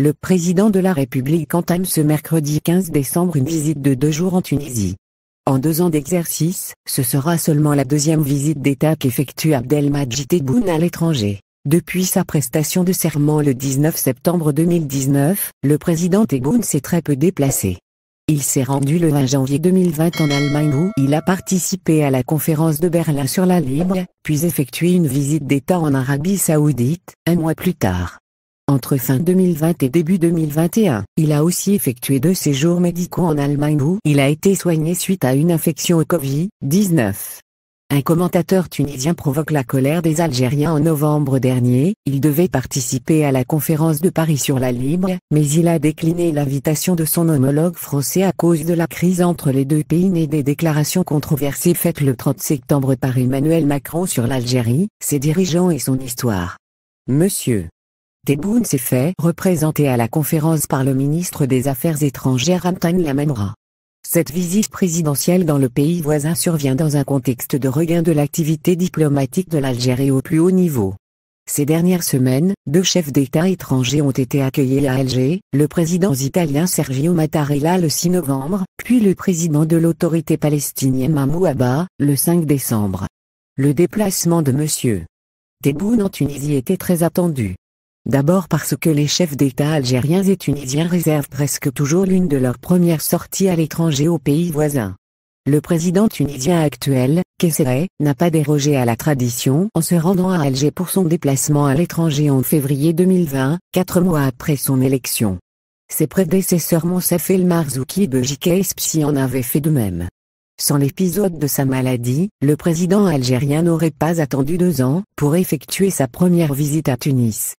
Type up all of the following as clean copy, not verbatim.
le président de la République entame ce mercredi 15 décembre une visite de 2 jours en Tunisie. En 2 ans d'exercice, ce sera seulement la deuxième visite d'État qu'effectue Abdelmadjid Tebboune à l'étranger. Depuis sa prestation de serment le 19 septembre 2019, le président Tebboune s'est très peu déplacé. Il s'est rendu le 20 janvier 2020 en Allemagne où il a participé à la conférence de Berlin sur la Libre, puis effectué une visite d'État en Arabie Saoudite, un mois plus tard. Entre fin 2020 et début 2021, il a aussi effectué 2 séjours médicaux en Allemagne où il a été soigné suite à une infection au Covid-19. Un commentateur tunisien provoque la colère des Algériens en novembre dernier. Il devait participer à la conférence de Paris sur la Libre, mais il a décliné l'invitation de son homologue français à cause de la crise entre les deux pays née des déclarations controversées faites le 30 septembre par Emmanuel Macron sur l'Algérie, ses dirigeants et son histoire. Monsieur Tebboune s'est fait représenter à la conférence par le ministre des Affaires étrangères Ramtan Lamamra. Cette visite présidentielle dans le pays voisin survient dans un contexte de regain de l'activité diplomatique de l'Algérie au plus haut niveau. Ces dernières semaines, 2 chefs d'État étrangers ont été accueillis à Alger, le président italien Sergio Mattarella le 6 novembre, puis le président de l'autorité palestinienne Mahmoud Abbas, le 5 décembre. Le déplacement de M. Tebboune en Tunisie était très attendu. D'abord parce que les chefs d'État algériens et tunisiens réservent presque toujours l'une de leurs premières sorties à l'étranger au pays voisin. Le président tunisien actuel, Kais Saied, n'a pas dérogé à la tradition en se rendant à Alger pour son déplacement à l'étranger en février 2020, 4 mois après son élection. Ses prédécesseurs Moussaf El Marzouki et Béji Caïssi en avaient fait de même. Sans l'épisode de sa maladie, le président algérien n'aurait pas attendu 2 ans pour effectuer sa première visite à Tunis.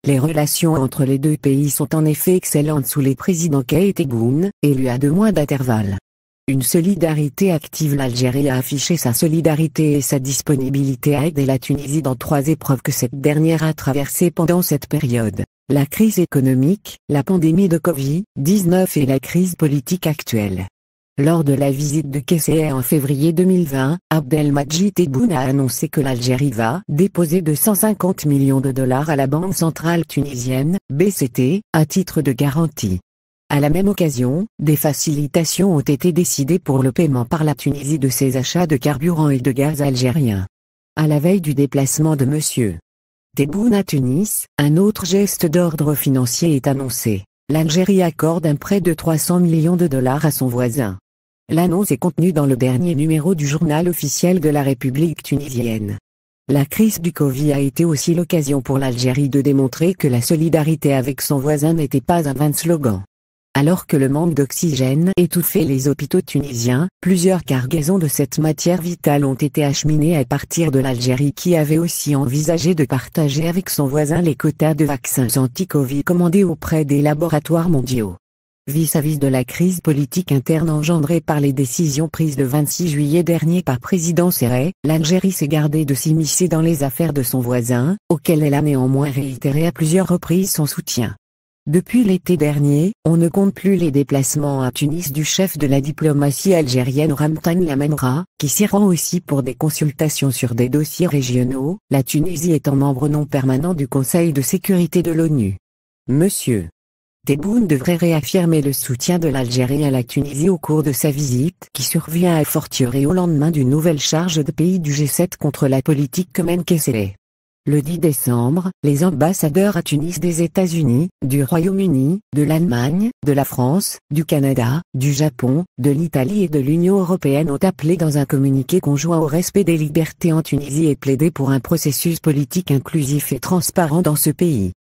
Les relations entre les deux pays sont en effet excellentes sous les présidents Kais et Tebboune, élus à 2 mois d'intervalle. Une solidarité active. L'Algérie a affiché sa solidarité et sa disponibilité à aider la Tunisie dans 3 épreuves que cette dernière a traversées pendant cette période: la crise économique, la pandémie de Covid-19 et la crise politique actuelle. Lors de la visite de Kais Saied en février 2020, Abdelmadjid Tebboune a annoncé que l'Algérie va déposer $250 millions à la Banque centrale tunisienne, BCT, à titre de garantie. À la même occasion, des facilitations ont été décidées pour le paiement par la Tunisie de ses achats de carburant et de gaz algériens. À la veille du déplacement de M. Tebboune à Tunis, un autre geste d'ordre financier est annoncé. L'Algérie accorde un prêt de $300 millions à son voisin. L'annonce est contenue dans le dernier numéro du journal officiel de la République tunisienne. La crise du Covid a été aussi l'occasion pour l'Algérie de démontrer que la solidarité avec son voisin n'était pas un vain slogan. Alors que le manque d'oxygène étouffait les hôpitaux tunisiens, plusieurs cargaisons de cette matière vitale ont été acheminées à partir de l'Algérie qui avait aussi envisagé de partager avec son voisin les quotas de vaccins anti-Covid commandés auprès des laboratoires mondiaux. Vis-à-vis de la crise politique interne engendrée par les décisions prises le 26 juillet dernier par président Saied, l'Algérie s'est gardée de s'immiscer dans les affaires de son voisin, auquel elle a néanmoins réitéré à plusieurs reprises son soutien. Depuis l'été dernier, on ne compte plus les déplacements à Tunis du chef de la diplomatie algérienne Ramtan Lamamra, qui s'y rend aussi pour des consultations sur des dossiers régionaux, la Tunisie étant membre non permanent du Conseil de sécurité de l'ONU. Monsieur Tebboune devrait réaffirmer le soutien de l'Algérie à la Tunisie au cours de sa visite qui survient à fortiori au lendemain d'une nouvelle charge de pays du G7 contre la politique que mène Kais Saied. Le 10 décembre, les ambassadeurs à Tunis des États-Unis, du Royaume-Uni, de l'Allemagne, de la France, du Canada, du Japon, de l'Italie et de l'Union européenne ont appelé dans un communiqué conjoint au respect des libertés en Tunisie et plaidé pour un processus politique inclusif et transparent dans ce pays.